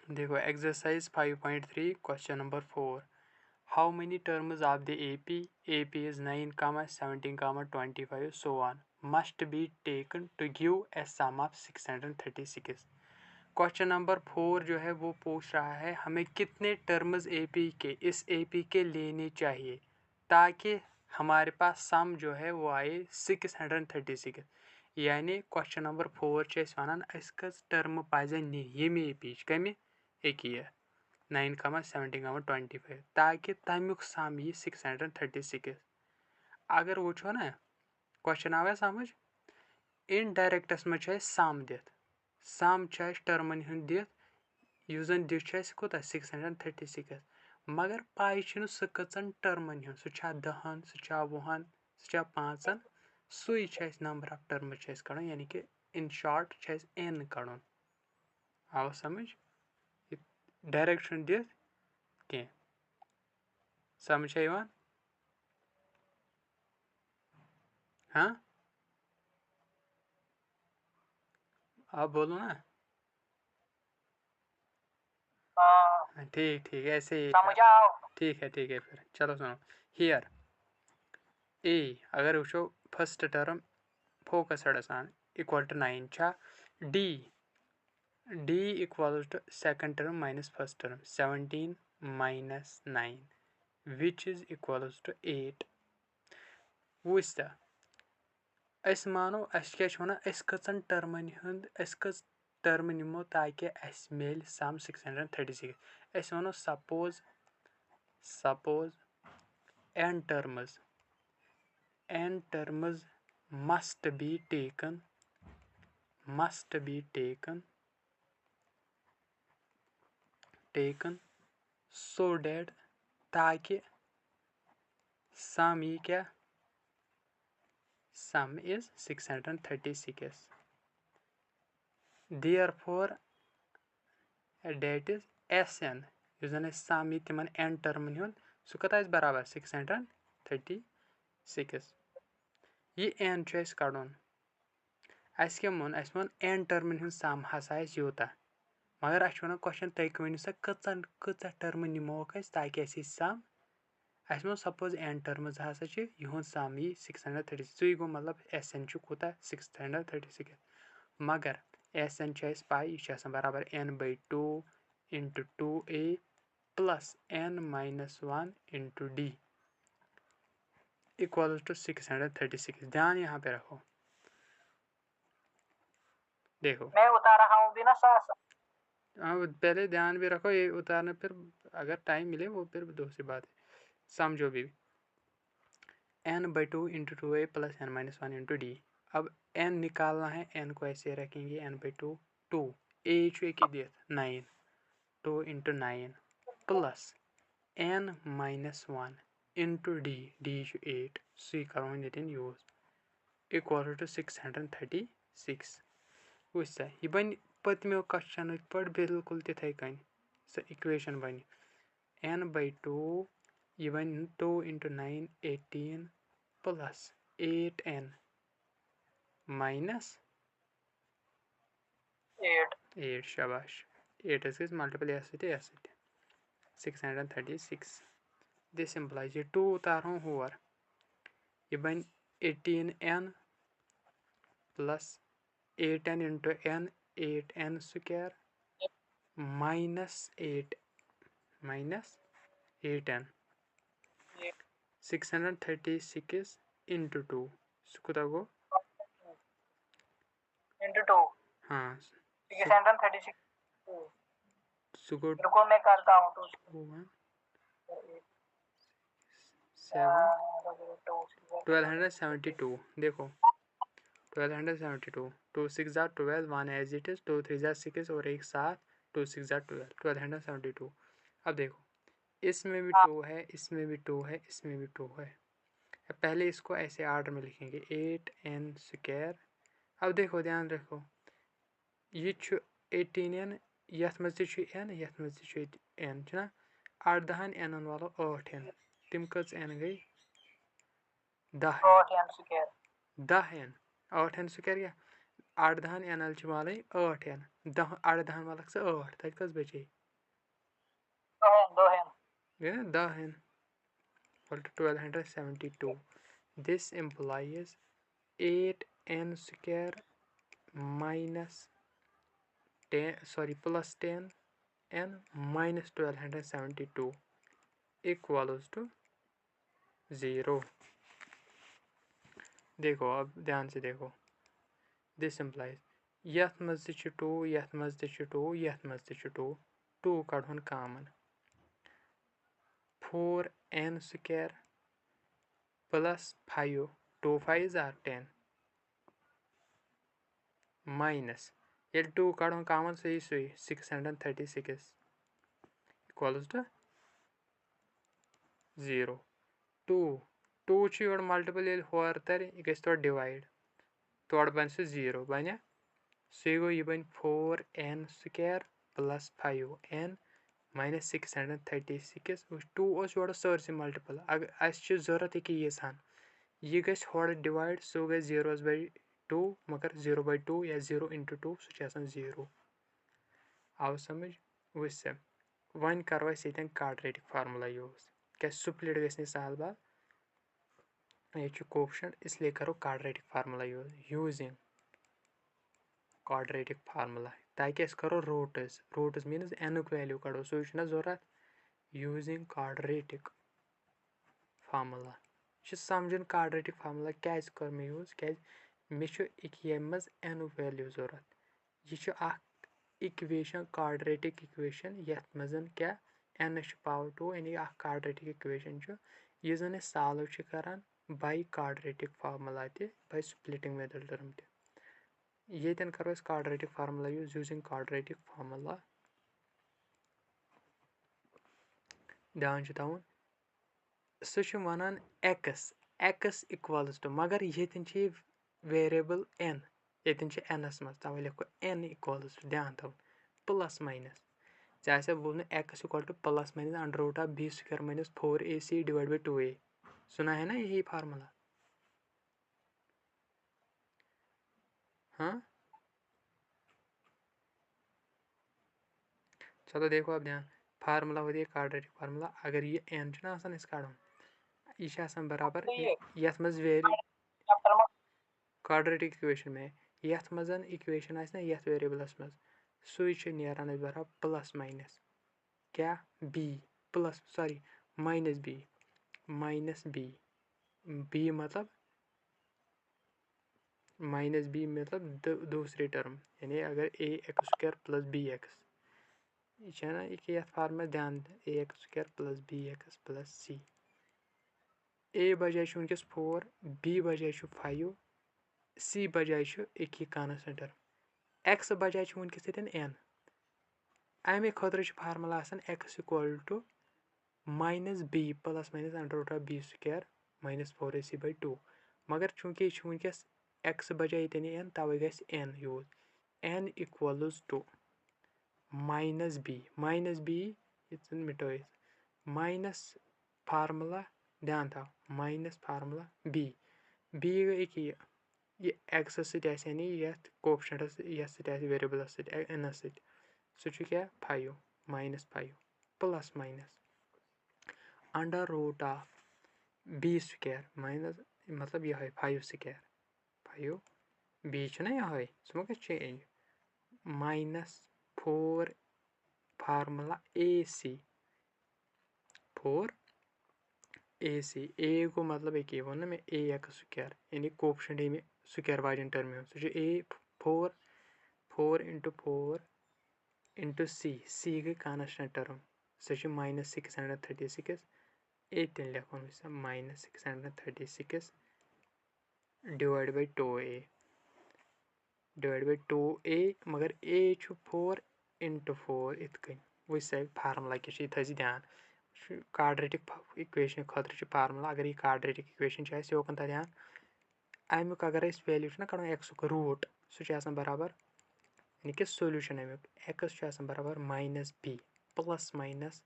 देखो exercise 5.3 question number 4. How many terms of the AP is 9, 17, 25, so on, must be taken to give a sum of 636. Question number 4 जो है वो पूछ रहा है हमें कितने टर्म्स AP के इस AP के लेने चाहिए ताकि हमारे पास सम जो है वो आए 636. यानी क्वेश्चन नंबर 4 वन टर्म पजन ये AP कम एकिए 9, 17, 25 ताकि तमुक सम यी 636. अगर वो ना क्वेश्चन आया समझ इनडायरेक्टस मज सम दित सम टर्मन हुंद दित युस जन दित कोता 636 मगर पाई सह कचन टर्मन हुंद सह 10 सह 20 सह 5 सुई नंबर ऑफ टर्म कड़ यानी कि इन शॉर्ट n कड़ आव समझ डायरेक्शन दित कह समझ हाँ आप बोलो ना ठीक ठीक ऐसे ही ठीक है फिर चलो सुनो हियर ए अगर वो फर्स्ट टर्म फोकसड आसान इक्वल टू 9 छा d d equal to second term minus first term 17 minus 9 which is equal to 8 वुस्ता मानो कचन टर्मन हुंद कच टर्म निमो ताकि मेल सम 636 वनो suppose n terms must be taken so that ताकि सम ये क्या sum is 636. Therefore that is Sn use जन सम यी तिमन n टर्मन हुंद सह कत बराबर 636. ये n कड़न क्या मोन n टर्मन हुंद सम हसा यूता मगर वन क्वेश्चन तुम वनु सा कचा टर्म निमोक ताकि सम मोन सपोज n टर्म्स हसा युद सम यी 636 सु गो मतलब Sn कूता 636 मगर Sn पाई यह बराबर n/2 into 2a plus n minus 1 into d equal to 636. ध्यान यहाँ पे रखो देखो मैं उतार रहा हूँ बिना सास पहले ध्यान भी रखो ये उतारने फिर अगर टाइम मिले वो फिर दूसरी बात है समझो भी n/2 into 2a plus n minus 1 into d. अब n निकालना है n को ऐसे रखेंगे n/2 2 a की दिया 9 2 into 9 plus n minus 1 into d 8 सी करो दिन यूज इक्वल टू 636 वुस यह बन पत्मो क्वेश्चन पे बिल्कुल तिथे कन सो इक्वेशन बन n/2 यह बन 2 into 9 18 plus 8n minus 8 शाबाश 8 is multiple s 636. This implies ये 2 उतारो होर ये बन 18n plus 8n into n 8n square minus 8n 636 into 2 सुकुता गो into 2 हाँ 636 सुको रुको मैं करता हूँ 1272 देखो 1272 2 6 12 1 एज इट इज 2 3 6 और एक साथ 2 6 12 1272. अब देखो इसमें भी 2 है इसमें भी 2 है इसमें भी 2 है पहले इसको ऐसे आर्डर में लिखेंगे 8n स्क्वायर. अब देखो ध्यान रखो ये 18n यथ मज n यथ मज n ना 8 n वालो 8n तम कच n गई 10 10n 8n स्क्वायर क्या 8 n वाले 8 n 8 वाला 8 तक कस बचे 10 n equal to 1272. This implies 8n square minus 10 plus 10 n minus 1272 equals to 0. देखो अब ध्यान से देखो. This implies यथ मज 2 यथ मज 2 यथ मज 2 2 कड़न common 4n square plus 5 2 5s are 10 minus ये 2 कड़न कॉमन सही 636 equals to 0. 2 2 योर मल्टीपल ये होर तर यह गई तोड़ डिवाइड तोड़ बन 0 बने सो गो यह बन 4n square plus 5n minus 636 2 योर सरसी मल्टीपल अगर अस जरूरत यह यीज हन यह गई होर डिवाइड सो गई 0 by 2 मगर 0 by 2 या 0 into 2 सह 0 आव समझ वह वन करो ये क्वाड्रेटिक फार्मूला यूज क्या स्प्लिट गई साल बाल ये कोफिशिएंट इसलिए करो quadratic formula using quadratic formula ताकि अस करो रूट्स मीन्स n वैल्यू कड़ो सो जरूरत यूजिंग क्वाड्रेटिक फार्मूला समझन क्वाड्रेटिक फार्मूला क्या कर मे यूज क्या मे मज n वैल्यू जरूरत यह इक्वेशन क्वाड्रेटिक इक्वेशन यथ मजन क्या n पावर 2 यानी क्वाड्रेटिक इक्वेशन यह जन सॉल्व करान by quadratic formula by splitting method term ये करो quadratic formula using quadratic formula ध्यान थवन सह वनान x इक्वल्स टू मगर ये वेरिएबल n ये nस मज तवे लिखो n इक्वल्स टू ध्यान थवन प्लस माइनस जैसे बोलने x equal to plus minus under root of b square minus 4ac divide by 2a सुना है ना यही फार्मूला हाँ चलो देखो अब ध्यान फार्मूला होती है क्वाड्रेटिक फार्मूला अगर ये n इस कड़न यह बराबर यथ मज वेरी क्वाड्रेटिक इक्वेशन में यथ मजन इक्वेशन ना यथ वेरिएबलस मज सो नेरान बराबर प्लस माइनस क्या b plus sorry minus b मतलब माइनस b मतलब दूसरी टर्म यानी अगर a x square plus b x यह ना यह फार्मूला ध्यान a x square plus b x plus c a बजाय वनकस 4 b बजाय 5 c बजाय एक कांस्टेंट टर्म x बजाय वनकस n अमे खतर formula x equal to minus b plus minus under root of b square minus 4ac by 2 मगर चूंकि यह वनकस x बजाय n तवे गई n use n equals to minus b ये मिटो माइनस फार्मूला ध्यान था माइनस फार्मूला b गई ये x यानी ये कोफिशिएंट ये वेरिएबल n सह क्या 5 -5 plus minus under root of b square minus मतलब यह 5 स्क्वायर 5 b यह सह मा change minus 4 formula ac 4 ac a को मतलब एक वो ना मैं a x स्क्वायर यानी कोफिशिएंट ये स्क्वायर वाजन टर्म सह a 4 into 4 into c गई कांस्टेंट टर्म सह माइनस 636 ए तेल लिखो माइनस 636 डिवाइड बाई 2a मगर a 4 into 4 इत कन वह फार्मूला क्या थी ध्यान क्वाड्रेटिक इक्वेशन खतर फार्मूला अगर यह क्वाड्रेटिक इक्वेशन योकन था ध्यान अमुक अगर वैल्यू ना कड़ो x रूट सह बराबर यानी कि सोल्यूशन अमुक x बराबर minus b plus minus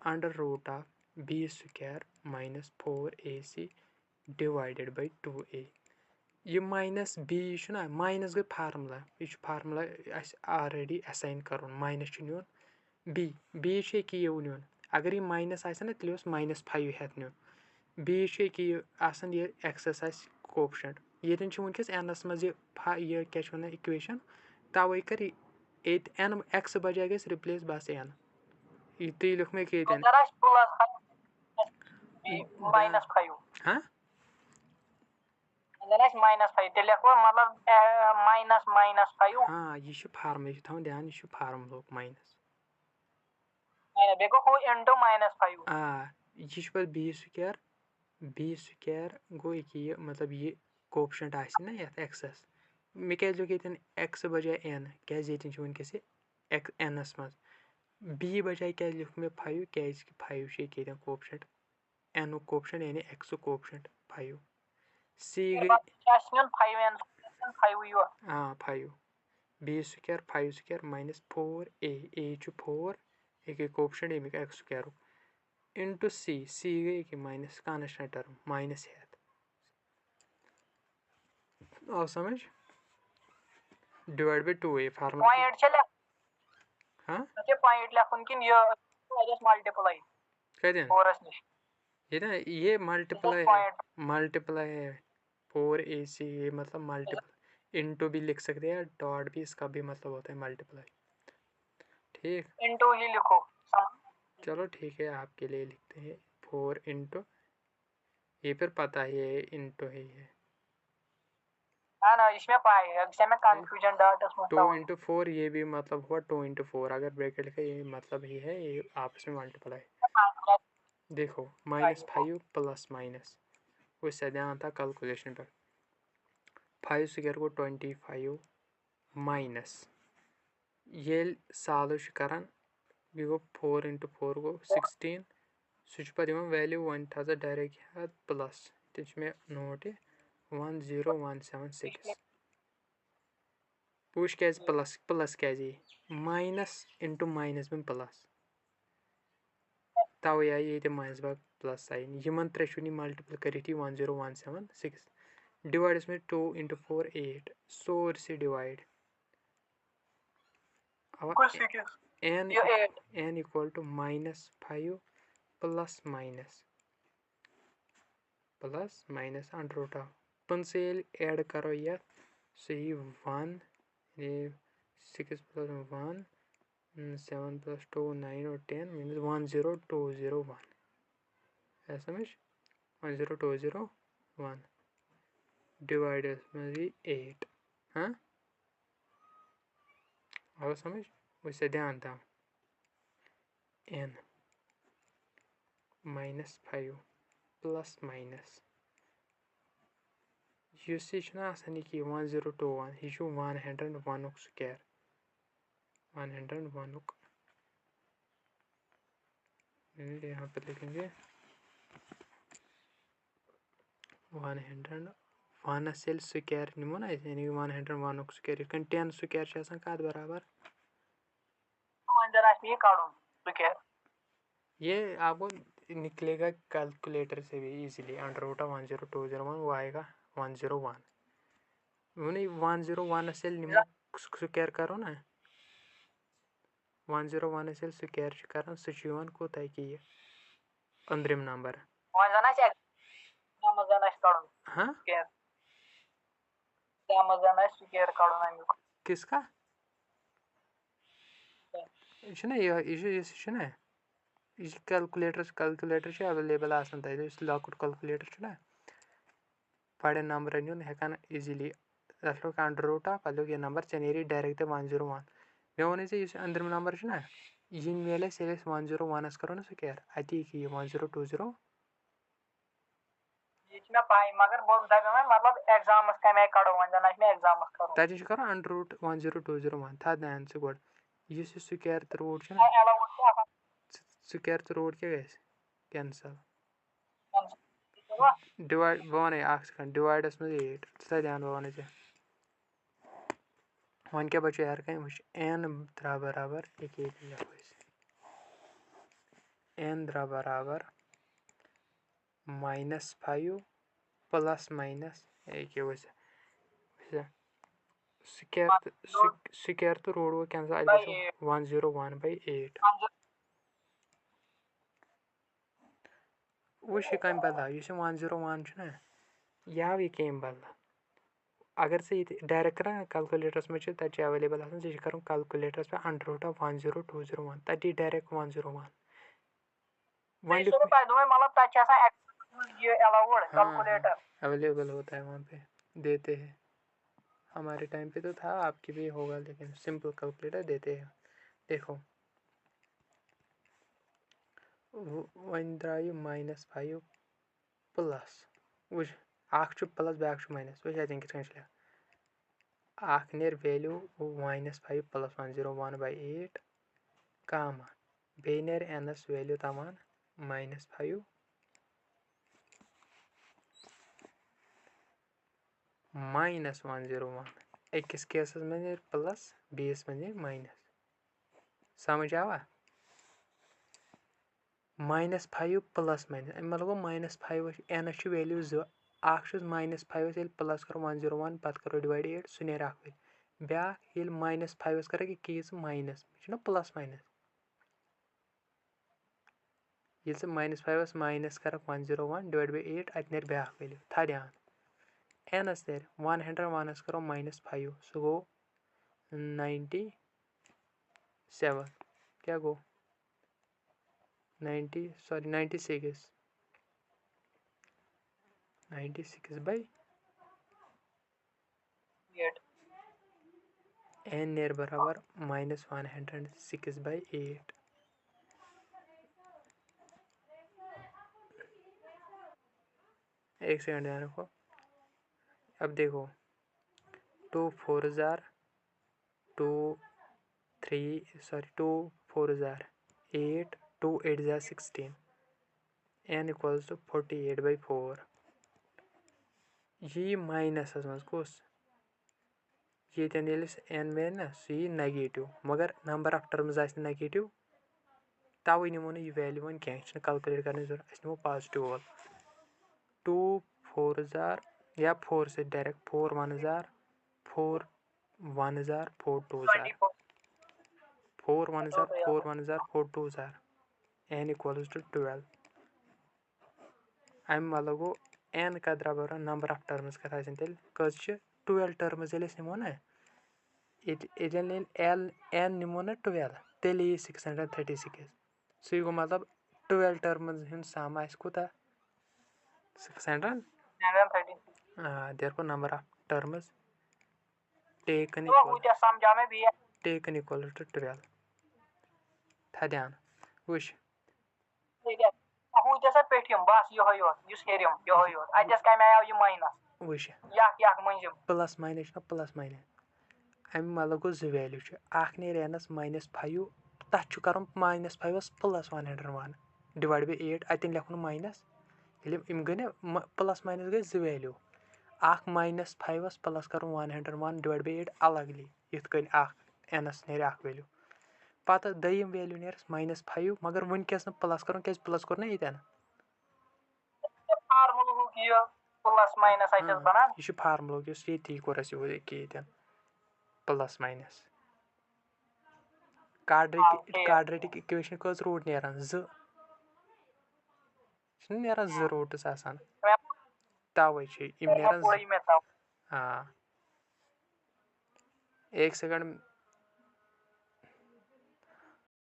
under root of b square minus 4ac divided by 2a ये माइनस बी ना माइनस गई फार्मूला यह फार्मूला ऑलरेडी असाइन कर माइनस नुन बी बी ये नुन अगर यह माइनस ना तेल -5 हेत नुन बी ये एक्सस कोफिशेंट ये वनकस एनस मज ये क्या इक्वेशन तवे कर एन एक्स बजाय गई रिप्लेस बस एन ती लिख मे हाँ हाँ यह फार्म यह थो ध्यान यह फार्मूल माइनस आ यह पे बी स्क्वायर गो ये मतलब ये कोफिशेंट ना ये एक्सस मे क्या लिख एक्स बजाय एन क्या वनकस एनस मज बी बजाय क्या लिख मे 5 क्या 5 कोफिशेंट एन कोफिशेंट यानी एक्स कोफिशेंट 5 सी गई हाँ 5 बी स्क्वायर 5 स्क्वायर -4 ए 4 ये coefficient Amik x square into सी गई कि माइनस कांस्टेंट टर्म माइनस हेत आओ समझ डिवाइड बाय 2 ए फार्मूला हाँ पॉइंट लिखुन कि ये मल्टीप्लाई कदें ये ना ये मल्टीप्लाई है 4ac ये मतलब मल्टीप्लाई इंटू भी लिख सकते हैं डॉट भी इसका भी मतलब होता है मल्टीप्लाई ठीक इंटू ही लिखो चलो ठीक है आपके लिए लिखते हैं 4 इंटू ये फिर पता है ये इंटू है ये ना इसमें पाई है इसमें कंफ्यूजन डॉट 2 इंटू 4 ये भी मतलब हुआ 2 इंटू 4 अगर ब्रैकेट लिखा ये मतलब ही है ये आपस में मल्टीप्लाई देखो -5 प्लस माइनस वो ध्यान था कैलकुलेशन पर 5 स्क्वायर को 25 माइनस ये सॉल्व करान यह गो 4 इंटू 4 गो 16 सह पे वैल्यू वन था डायरेक्ट याद प्लस तेज मे नोट 10176 पुश क्या प्लस क्या माइनस इंटू माइनस बन प्लस तवे आई ये मज बाग प्लस साइन इन त्रे मल्टीपल कर 10176 डिवाइड में 2 इंटू 4 8 सोर से divide n equal to -5 plus minus under root of पन से ऐड करो ये सही 1 6 प्लस 1 7 प्लस 2 9 और 10 मीन्स 10201 है समझ 10201 डिवाइड में 8 हाँ और समझ उससे ध्यान था n -5 प्लस माइनस यह 1021 यह 101 स्क्वायर 101 यहाँ पर लिखेंगे 101 स्क्वायर निमो ना यानी 101 स्क्वायर 10 स्क्वायर कत बराबर ये आपको निकलेगा कैलकुलेटर से भी इजीली अंडर रूट ऑफ 10201 वो आएगा 101 नहीं 101 से निमो स्क्वायर करो ना 101 से स्क्वायर कर सह कोत कि अंदरिम नंबर हाँ किसका यह कैलकुलेटर अवेलेबल लॉकुट कैलकुलेटर बड़े नंबर नुन हेकान इजीली लोग अंडर रूट ऑफ पे ये नंबर ऐ नी डायरेक्ट 101 मे वो अंदरिम नंबर यह मेले 101 करो ना स्क्वायर अति 1020 तथन करो अंडर रूट 10201 था ध्यान से गोड इस स्क्वायर तो रूट स्क्वायर तो रूट क्या गए कैंसल डिवाइड बह सेकंड डिवाइडस में 8 था ध्यान बह वन क्या बचो यार कहीं n द्रा बराबर n द्रा बराबर -5 प्लस माइनस स्क्वायर तो रोड वो कैंसिल आज 101/8 वुश यह कम बदला 101 यह आव यह बदला अगर से डायरेक्ट कर कैलकुलेटरस में तक अवेलेबल कर कैलकुलेटरस पे √10201 तक डायरेक्ट 101 अवेलेबल होता है वहाँ पे देते हैं हमारे टाइम पे तो था आपके भी होगा लेकिन सिंपल कैलकुलेटर देते हैं देखो वन द्राय -5 प्लस वुच प्लस ब्याक माइनस वुच अत कित नेर वैल्यू -5 + 101/8 कामा बे नेर एनस वैल्यू तमान -5 -101 अकिस केसस में नेर प्लस बीस में नेर माइनस समझ आवा -5 प्लस माइनस अम मतलब गो -5 एनस वैल्यू -5 ये प्लस करो 101 पत करो डिवाइड 8 सह नेर ब्याक ये -5 कर यीज माइनस ना प्लस माइनस ये -5 माइनस कर 101 डिवाइड बाई 8 अत नेर ब्याक वैल्यू था ध्यान एनस नेर 101 करो -5 सह गो 97 क्या गो 96 बाई एन नेर बराबर -106/8 एक सेकंड ध्यान रखो अब देखो 2 4 जार 2 4 जार 8 2 8 जार 16 n = 48/4 यह माइनस मज कुस ये n में ना सह नेगेटिव मगर नंबर ऑफ टर्म्स नेगेटिव तवे निमो यह वैल्यू वन क्या कैलकुलेट करने जरूरत अस निमो पॉजिटिव वोल 2 4 जार या 4 से direct 4 1 jar 4 1 jar 4 2 jar 4 1 jar 4 1 jar 4 2 jar n = 12 अम मतलब गो n कदरा बरा नंबर ऑफ टर्म्स कत तेल कज 12 टर्म्स ये निमो ना n निमो ना 12 तेल 636 सह गो मतलब 12 टर्म्स हूँ सम कूत 600 therefore number of terms taken equal to 12 था ध्यान वुश वुश प्लस माइनस ना प्लस माइनस अम मतलब गो जो वैल्यू नेर एनस -5 तथ कर -5 प्लस 101 डिवाइड बाई 8 अतन लेखन माइनस इम गई ना प्लस माइनस गई जो वैल्यू -5 प्लस कर 101 डिवाइड बाई 8 अलगली इत कन एनस नेर वैल्यू पत दयम वैल्यू नेरस -5 मगर वनकस प्लस कर क्या प्लस कोर ना ये फार्मुला ये कोर ये प्लस माइनस क्वाड्रेटिक इक्वेशन कज रूट नेरान नेरान रूट्स तवे इम नेरान हाँ एक सेकंड